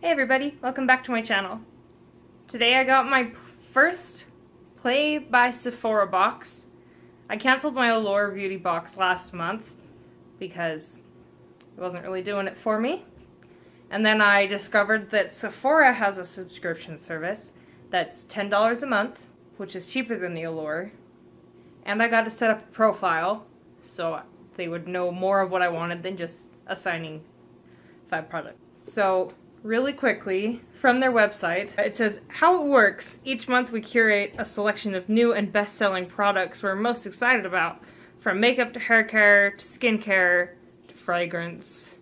Hey everybody, welcome back to my channel. Today I got my first Play by Sephora box. I canceled my Allure beauty box last month because it wasn't really doing it for me. And then I discovered that Sephora has a subscription service that's $10 a month, which is cheaper than the Allure. And I got to set up a profile so they would know more of what I wanted than just assigning 5 products. So really quickly, from their website, it says, how it works. Each month we curate a selection of new and best-selling products we're most excited about, from makeup to hair care to skincare to fragrance.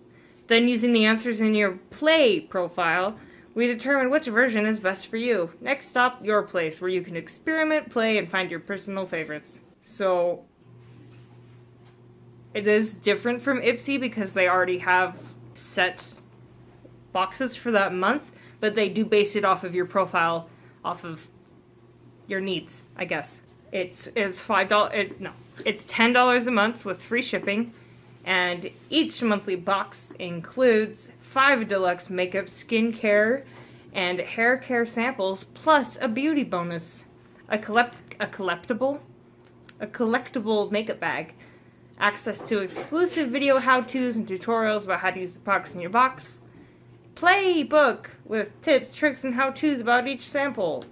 Then using the answers in your Play profile, we determine which version is best for you. Next stop, your place, where you can experiment, play, and find your personal favorites. So, it is different from Ipsy because they already have set boxes for that month, but they do base it off of your profile, off of your needs, I guess. It's $5. It's $10 a month with free shipping, and each monthly box includes 5 deluxe makeup, skincare, and hair care samples, plus a beauty bonus, a collectible makeup bag, access to exclusive video how-tos and tutorials about how to use the products in your box, Play book with tips, tricks, and how-tos about each sample.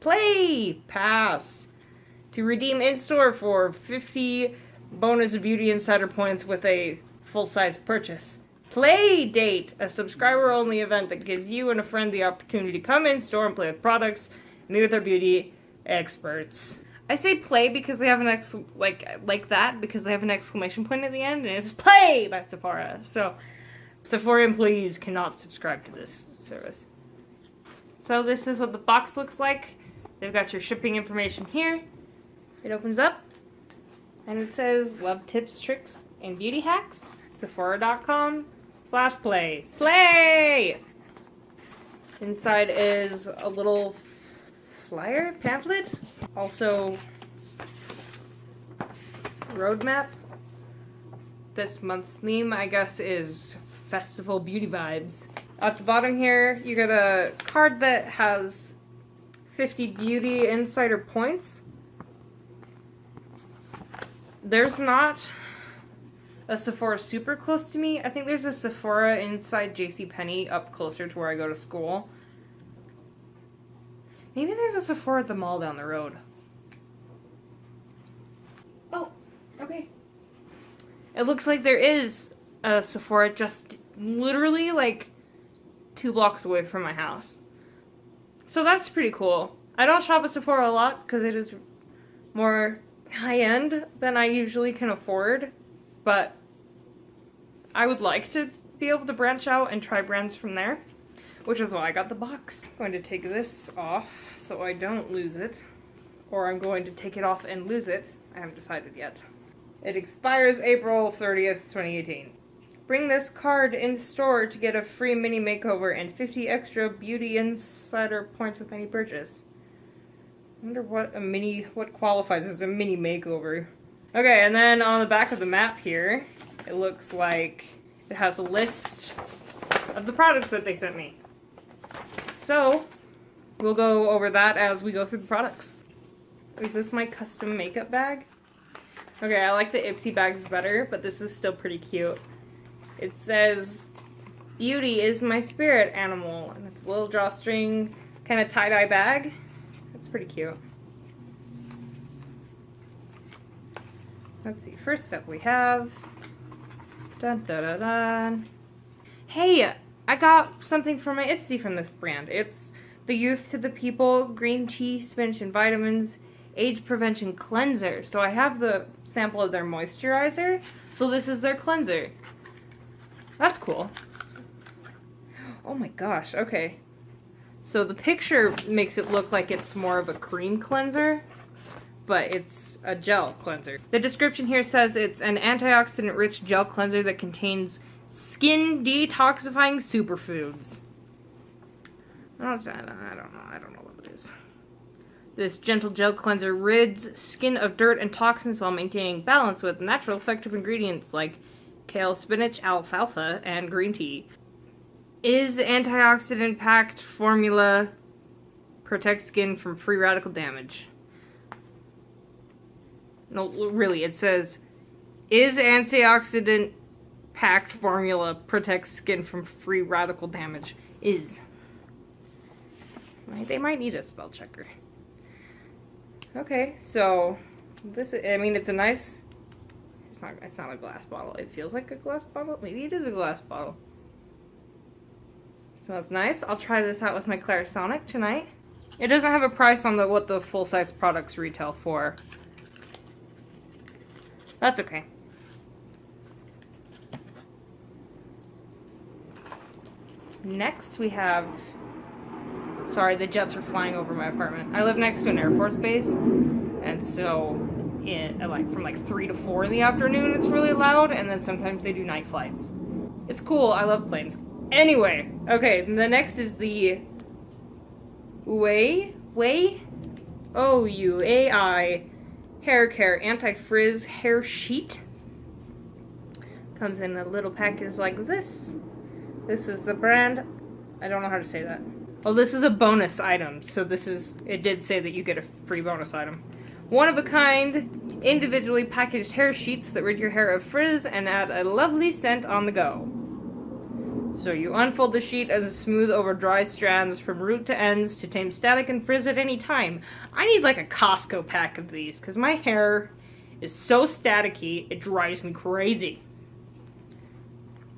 Play pass to redeem in-store for 50 bonus beauty insider points with a full-size purchase. Play date, a subscriber-only event that gives you and a friend the opportunity to come in-store and play with products and meet with our beauty experts. I say play because they have an because they have an exclamation point at the end, and it's Play by Sephora. So Sephora employees cannot subscribe to this service. So this is what the box looks like. They've got your shipping information here. It opens up, and it says, love tips, tricks, and beauty hacks. Sephora.com/play. Play! Inside is a little flyer, pamphlet. Also, roadmap. This month's theme, I guess, is Festival Beauty Vibes. At the bottom here, you get a card that has 50 beauty insider points. There's not a Sephora super close to me. I think there's a Sephora inside JCPenney up closer to where I go to school. Maybe there's a Sephora at the mall down the road. Oh, okay. It looks like there is a Sephora just literally like 2 blocks away from my house. So that's pretty cool. I don't shop at Sephora a lot because it is more high-end than I usually can afford, but I would like to be able to branch out and try brands from there, which is why I got the box. I'm going to take this off so I don't lose it, or I'm going to take it off and lose it. I haven't decided yet. It expires April 30th, 2018. Bring this card in store to get a free mini makeover and 50 extra beauty insider points with any purchase. I wonder what qualifies as a mini makeover. Okay, and then on the back of the map here, it looks like it has a list of the products that they sent me. So, we'll go over that as we go through the products. Is this my custom makeup bag? Okay, I like the Ipsy bags better, but this is still pretty cute. It says, beauty is my spirit animal, and it's a little drawstring kind of tie-dye bag. It's pretty cute. Let's see, first up we have, dun dun dun dun. Hey, I got something for my Ipsy from this brand. It's the Youth to the People Green Tea, Spinach, and Vitamins Age Prevention Cleanser. So I have the sample of their moisturizer, so this is their cleanser. That's cool. Oh my gosh, okay. So the picture makes it look like it's more of a cream cleanser, but it's a gel cleanser. The description here says it's an antioxidant-rich gel cleanser that contains skin detoxifying superfoods. I don't know what it is. This gentle gel cleanser rids skin of dirt and toxins while maintaining balance with natural effective ingredients like kale, spinach, alfalfa, and green tea. Is antioxidant packed formula protects skin from free radical damage? No, really, it says, is antioxidant packed formula protects skin from free radical damage? Is. They might need a spell checker. Okay, so this, I mean, it's a nice, it's not a glass bottle. It feels like a glass bottle. Maybe it is a glass bottle. Smells nice. I'll try this out with my Clarisonic tonight. It doesn't have a price on what the full-size products retail for. That's okay. Next we have... Sorry, the jets are flying over my apartment. I live next to an Air Force base, and so from 3 to 4 in the afternoon it's really loud, and then sometimes they do night flights. It's cool. I love planes. Anyway, okay, the next is the WayWay OUAI Hair Care Anti-Frizz Hair Sheet. Comes in a little package like this. This is the brand. I don't know how to say that. Oh, this is a bonus item, so it did say that you get a free bonus item. One of a kind, individually packaged hair sheets that rid your hair of frizz and add a lovely scent on the go. So you unfold the sheet as a smooth over dry strands from root to ends to tame static and frizz at any time. I need like a Costco pack of these because my hair is so staticky, it drives me crazy.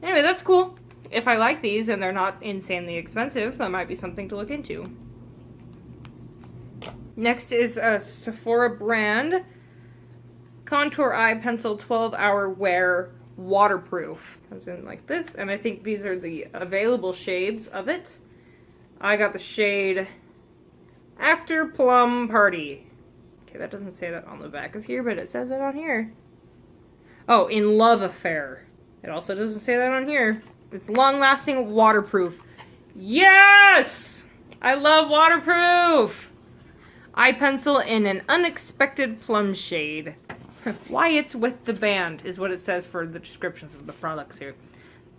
Anyway, that's cool. If I like these and they're not insanely expensive, that might be something to look into. Next is a Sephora brand Contour Eye Pencil 12-Hour Wear Waterproof. Comes in like this, and I think these are the available shades of it. I got the shade After Plum Party. Okay, that doesn't say that on the back of here, but it says it on here. Oh, In Love Affair. It also doesn't say that on here. It's long-lasting, waterproof. Yes! I love waterproof! Eye pencil in an unexpected plum shade. Why it's with the band is what it says for the descriptions of the products here.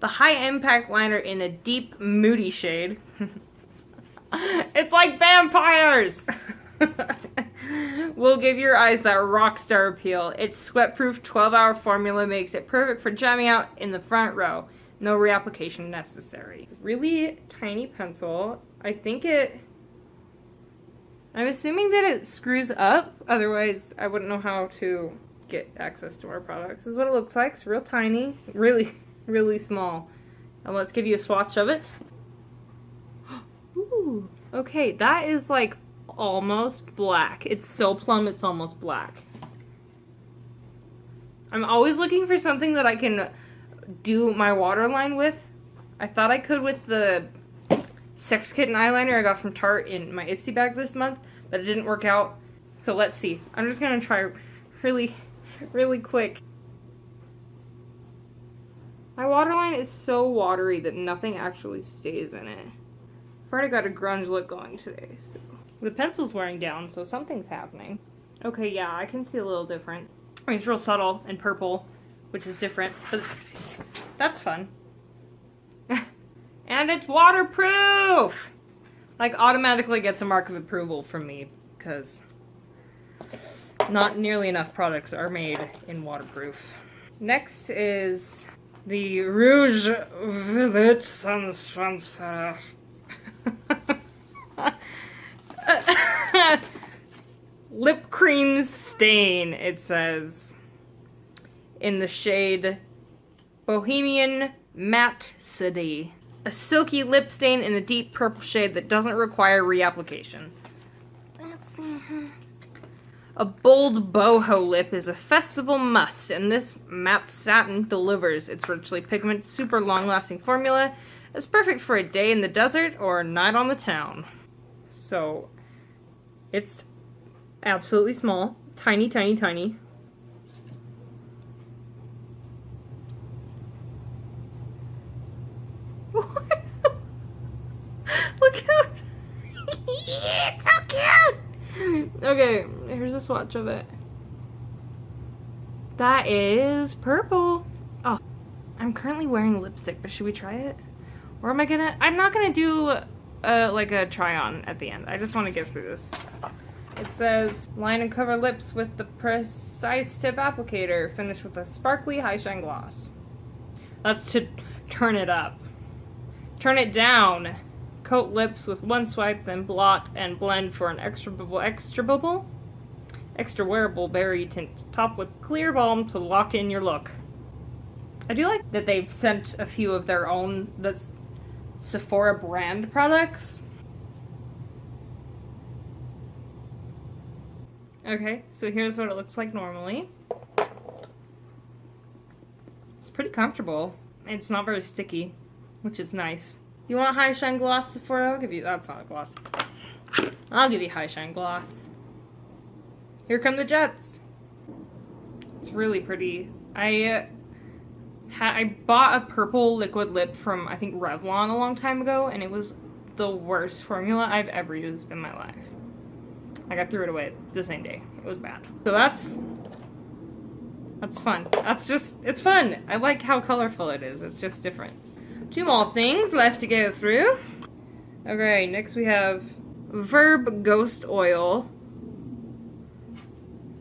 The high-impact liner in a deep, moody shade. It's like vampires! Will give your eyes that rock star appeal. Its sweat-proof 12-hour formula makes it perfect for jamming out in the front row. No reapplication necessary. It's really tiny pencil. I'm assuming that it screws up, otherwise I wouldn't know how to get access to our products. This is what it looks like. It's real tiny, really, really small. And let's give you a swatch of it. Ooh, okay, that is like almost black. It's so plum, it's almost black. I'm always looking for something that I can do my waterline with. I thought I could with the Sex Kitten eyeliner I got from Tarte in my Ipsy bag this month, but it didn't work out. So let's see. I'm just gonna try really, really quick. My waterline is so watery that nothing actually stays in it. I've already got a grunge look going today. So. The pencil's wearing down, so something's happening. Okay, yeah, I can see a little different. I mean, it's real subtle and purple, which is different, but that's fun. And it's waterproof! Like, automatically gets a mark of approval from me, because not nearly enough products are made in waterproof. Next is the Rouge Village Sans Transfer. Lip cream stain, it says. In the shade Bohemian Matte City. A silky lip stain in a deep purple shade that doesn't require reapplication. Let's see. A bold boho lip is a festival must, and this matte satin delivers. Its richly pigmented, super long-lasting formula is perfect for a day in the desert or a night on the town. So, it's absolutely small. Tiny, tiny, tiny. Look how it's so cute. Okay, here's a swatch of it. That is purple. Oh, I'm currently wearing lipstick, but should we try it? Or am I gonna... I'm not gonna do like a try-on at the end. I just want to get through this. It says, line and cover lips with the precise tip applicator. Finish with a sparkly high shine gloss. That's to turn it up. Turn it down. Coat lips with one swipe, then blot and blend for an extra wearable berry tint. Top with clear balm to lock in your look. I do like that they've sent a few of their own that's Sephora brand products. Okay, so here's what it looks like normally. It's pretty comfortable. It's not very sticky, which is nice. You want high shine gloss, Sephora? I'll give you... That's not a gloss. I'll give you high shine gloss. Here come the jets. It's really pretty. I bought a purple liquid lip from, I think, Revlon a long time ago, and it was the worst formula I've ever used in my life. Like, I threw it away the same day. It was bad. So that's fun. It's fun. I like how colorful it is. It's just different. 2 more things left to go through. Okay, next we have Verb Ghost Oil.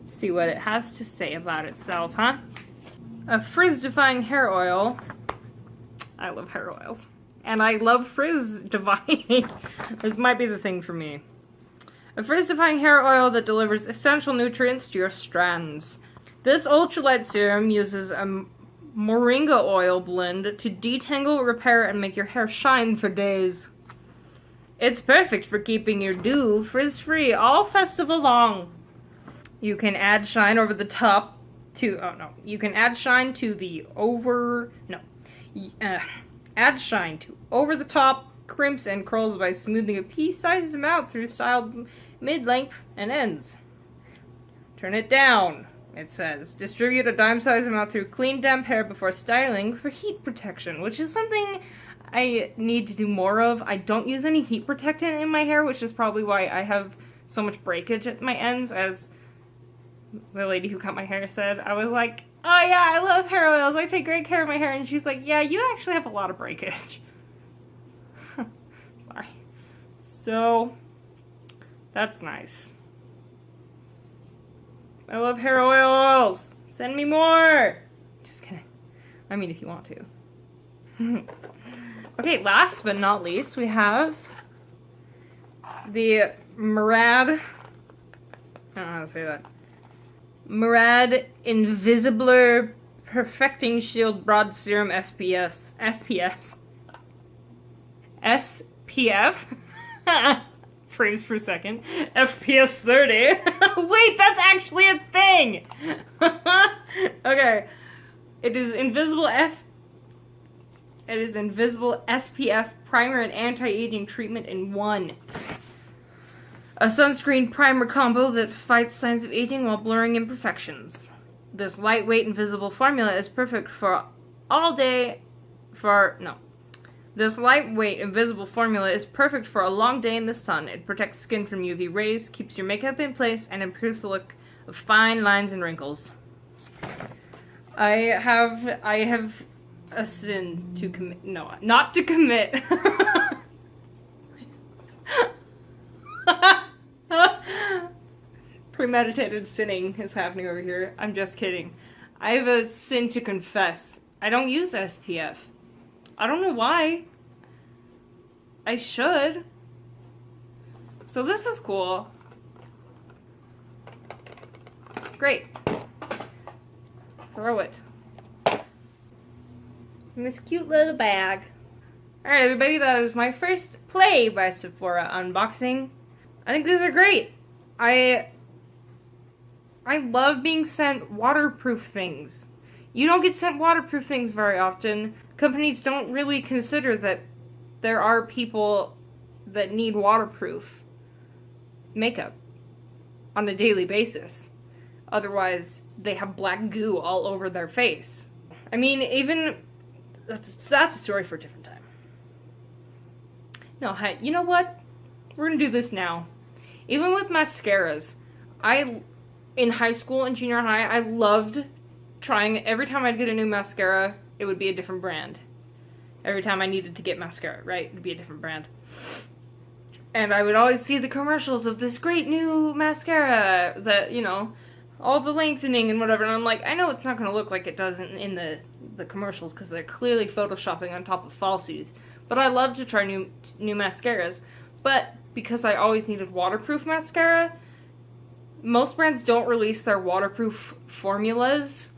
Let's see what it has to say about itself, huh? A frizz-defying hair oil. I love hair oils. And I love frizz-defying. This might be the thing for me. A frizz-defying hair oil that delivers essential nutrients to your strands. This ultralight serum uses a moringa oil blend to detangle, repair, and make your hair shine for days. It's perfect for keeping your do frizz-free all festival long. You can add shine over the top to... Oh, no. You can add shine to the add shine to over-the-top crimps and curls by smoothing a pea-sized amount through styled mid-length and ends. Turn it down, it says. Distribute a dime-sized amount through clean, damp hair before styling for heat protection, which is something I need to do more of. I don't use any heat protectant in my hair, which is probably why I have so much breakage at my ends, as the lady who cut my hair said. I was like, oh yeah, I love hair oils. I take great care of my hair. And she's like, yeah, you actually have a lot of breakage. Sorry. So, that's nice. I love hair oils. Send me more. Just kidding. I mean, if you want to. Okay, last but not least, we have the Murad. I don't know how to say that. Murad Invisibler Perfecting Shield Broad Serum FPS. SPF. Frames per second. FPS 30. Wait, that's actually a thing! Okay. It is invisible SPF primer and anti-aging treatment in one. A sunscreen primer combo that fights signs of aging while blurring imperfections. This lightweight invisible formula is perfect for This lightweight invisible formula is perfect for a long day in the sun. It protects skin from UV rays, keeps your makeup in place, and improves the look of fine lines and wrinkles. I have a sin to commit. No, not to commit. Premeditated sinning is happening over here. I'm just kidding. I have a sin to confess. I don't use SPF. I don't know why. I should. So this is cool. Great. Throw it. In this cute little bag. Alright everybody, that was my first Play by Sephora unboxing. I think these are great. I love being sent waterproof things. You don't get sent waterproof things very often. Companies don't really consider that there are people that need waterproof makeup on a daily basis. Otherwise, they have black goo all over their face. I mean, even... That's a story for a different time. No, hey, you know what? We're gonna do this now. Even with mascaras, in high school and junior high, I loved trying, every time I'd get a new mascara, it would be a different brand. every time I needed to get mascara, right? It'd be a different brand. And I would always see the commercials of this great new mascara that, you know, all the lengthening and whatever, and I'm like, I know it's not going to look like it does in the commercials because they're clearly photoshopping on top of falsies, but I love to try new mascaras. But because I always needed waterproof mascara, most brands don't release their waterproof formulas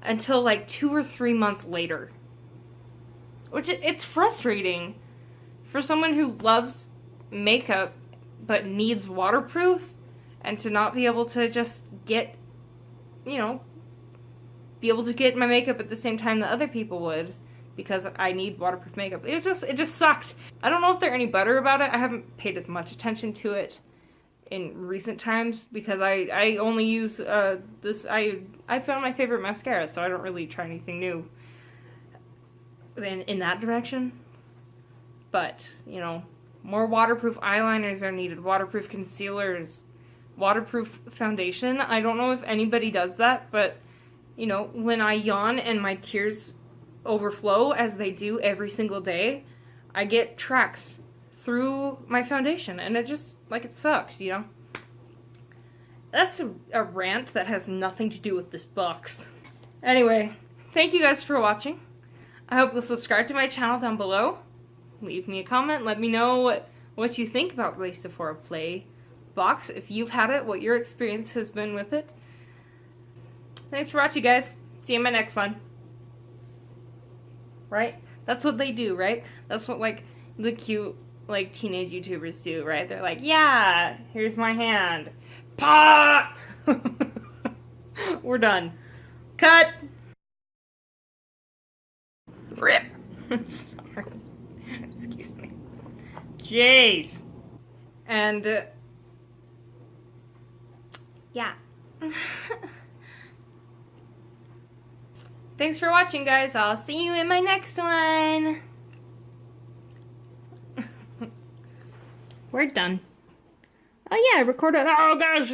until like 2 or 3 months later, which it's frustrating for someone who loves makeup but needs waterproof, and to not be able to just get, you know, be able to get my makeup at the same time that other people would, because I need waterproof makeup. It just sucked. I don't know if they're any better about it. I haven't paid as much attention to it in recent times because I only use this. I found my favorite mascara, so I don't really try anything new in that direction. But, you know, more waterproof eyeliners are needed, waterproof concealers, waterproof foundation. I don't know if anybody does that, but, you know, when I yawn and my tears overflow, as they do every single day, I get tracks through my foundation, and it just, like, it sucks, you know? That's a rant that has nothing to do with this box. Anyway, thank you guys for watching. I hope you'll subscribe to my channel down below. Leave me a comment. Let me know what you think about the Sephora Play box. If you've had it, what your experience has been with it. Thanks for watching, guys. See you in my next one. Right? That's what they do, right? That's what, like, the cute, like, teenage YouTubers do, right? They're like, yeah, here's my hand. Pop! We're done. Cut! Rip! Sorry. Excuse me. Jeez. And, yeah. Thanks for watching, guys. I'll see you in my next one. We're done. Oh yeah, I recorded. Oh gosh.